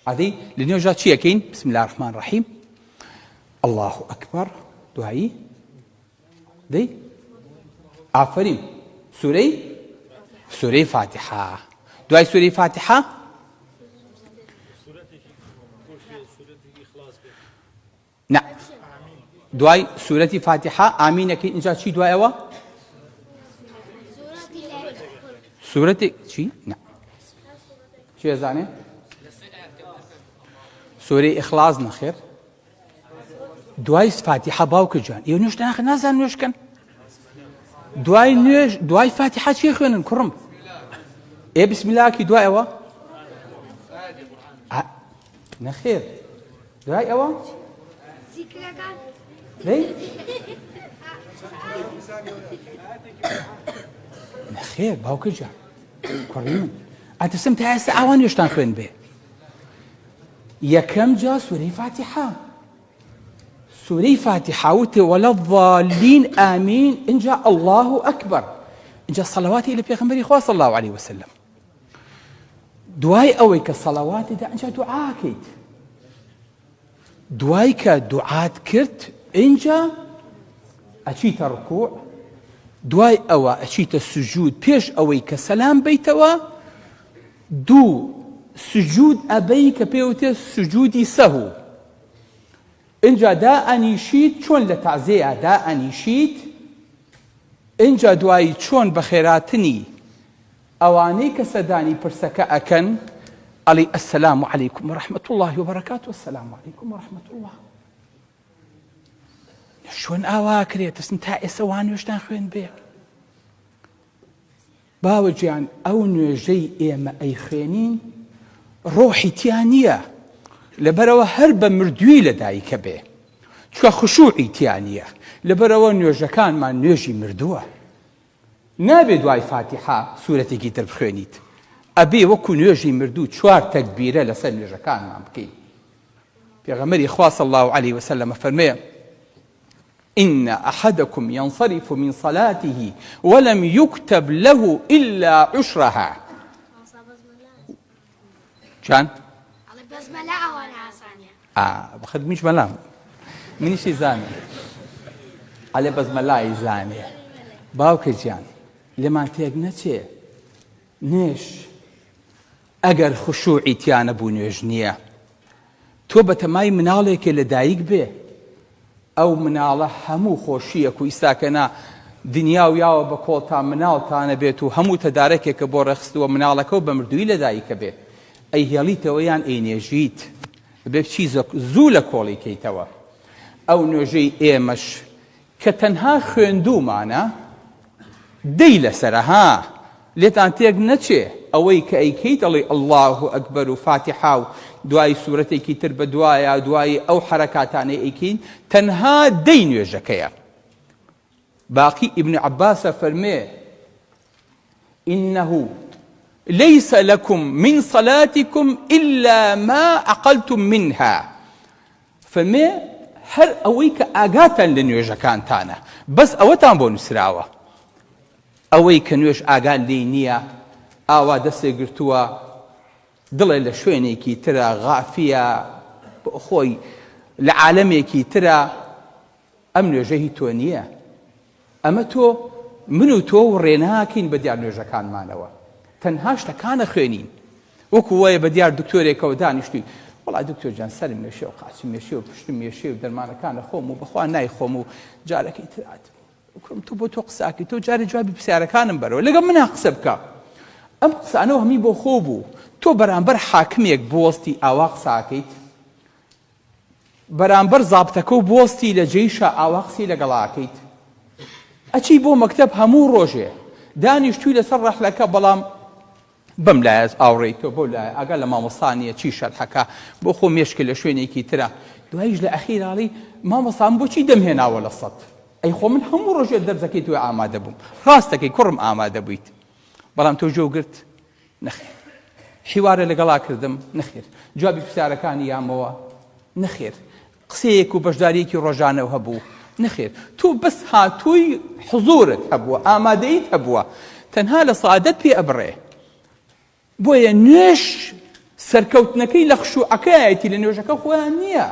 هذه لنيو جات شي أكين بسم الله الرحمن الرحيم الله أكبر دعائي دي آفرين سورة فاتحة دعاء سورة فاتحة نعم دعاء سورة فاتحة آمين أكيد إن جات شي دعاء أوا سورة شي نعم شي أزاني سورة إخلاص نخير دعاء فاتحة باوك جان يونيش ناخذ نازل نوش كان دعاء فاتحة شي خوين كرم إيه بسم الله كي دعاء أوا نخير دعاء أوا ليه نخير باوك جان كريم أنت سمت هاي الساعة يشتان خوين به يا كم جا سورة فاتحة سورة فاتحة ولا الضالين آمين إن جاء الله أكبر إن جاء الصلوات إلى بيغمبري خواه صلى الله عليه وسلم دعاء أويك الصلوات إذا إن جاء دعاكيت دعايك دعاء كرت إن جاء أشيت الركوع دعاء أوا أشيت السجود بيش أويك سلام بيتوا دو سجود أبيك بيوت سجودي سهو إنجا دا أنيشيت شون لتعزية دا أنيشيت إنجا دواي شون بخيراتني أواني كسداني برسكا أكن علي السلام عليكم ورحمة الله وبركاته السلام عليكم ورحمة الله شون أواكري تسنتها إسواني وشتان خوين بيك باوجيان أو نجي إيما أي خينين روحي تيانية لبروا هربا مردوي لدايك به شو خشوعي تيانية لبروا نيوجكان ما نيوجي مردوه نابي دواي فاتحة سورة كيتر بخينيت أبي وكو نيوجي مردو شوار تكبيرة لسر نيوجكان ما بكي بيغمري إخوة صلى الله عليه وسلم فرمي إن أحدكم ينصرف من صلاته ولم يكتب له إلا عشرها كان على بسملة وانا ثانية باخذ مش ملام منيش زاني على بسملة زاني باوك جان لما تيجنتي نيش أجر خشوعي تيانا بونيجنيا توبة ماي منالك لدايق به أو مناله همو خوشيك ويساكنا دنيا وياو بكولتا منال تانا بيتو همو تداركك كبورخست ومنالك وبمردوي لدايق به أي هياليت ويان إنيجيت بشيزك زول كولي كيتوا أو نجي إيمش كتنها خندو معنا ديل سرها لتانتيق نتشي أويك أي كيت الله أكبر فاتحة دواي سورتي كيتر بدوايا دواي أو حركاتاني أيكين تنها دين يجكيا باقي ابن عباس فرمي إنه ليس لكم من صلاتكم إلا ما عقلتم منها فرمي هر أويك آقاتا لنيوجكان تانا بس أوتان بو نسراوة أويك نيوش آقان لينيا آوا دسي قرتوا دڵێ لە شوێنێکی ترە غافیە خۆی لە عالەمێکی ترە ئەم نوێژەی تۆ نییە ئەمە تۆ من و تۆ ڕێناکەین بە دیار نوێژەکانمانەوە تەنها شتەکانە خوێنین وەکو وایە بە دیار دکتۆرێکەوە دانیشتووی وەڵا دکتۆر جان سەرم مێشێ و قاچم مێشێ و پشتم مێشێ و دەرمانەکانە خۆم و بەخوا نایخۆم و جارەکەی ترات وکڕم تۆ بۆ تۆ قساکەی تۆ جارێ جوابی پرسیارەکانم بەرەوە لەگەڵ منە قسە بکە ئەم قسانەوە هەمی بۆ خۆ بوو تۆ بەرامبەر حاکمێک بوەستی ئاوا قساکەیت بەرامبەر زابتەکە و بوەستی لە جێیشە ئاوا قسەی لەگەڵاکەیت ئەچی بۆ مەکتەب هەموو ڕۆژێ دانیشتووی لەسەر ڕەحلەکە بەڵام بەم لایە ئاوڕێیتەوە بۆ لایە ئەگەر لە مامۆستانیە چی شەرحەکە بۆ خۆ مێشکە لە شوێنێکی ترە دواییش لە ئەخیراڵی مامۆستام بۆچی دەمهێناوە لە سەد ئەی خۆ من هەموو ڕۆژێ دەرزەکەی توێ ئامادە بووم ڕاستەکەی کوڕم ئامادە بوویت بەڵام تۆ جۆ گرت نەخێر حوارە لەگەڵا کردم نەخێر جوابی پرسیارەکانی یامەوە نەخێر قسەیەک و بەشداریەکی ڕۆژانەوە هەبوو نەخێر تۆ بەس هاتووی حزورت هەبووە ئامادەیت هەبووە تەنها لە سعادەت پێ ئەبڕێ بۆیە نوێش سەرکەوتنەکەی لە خشوعەکەیەتی لە نوێژەکە خۆیان نییە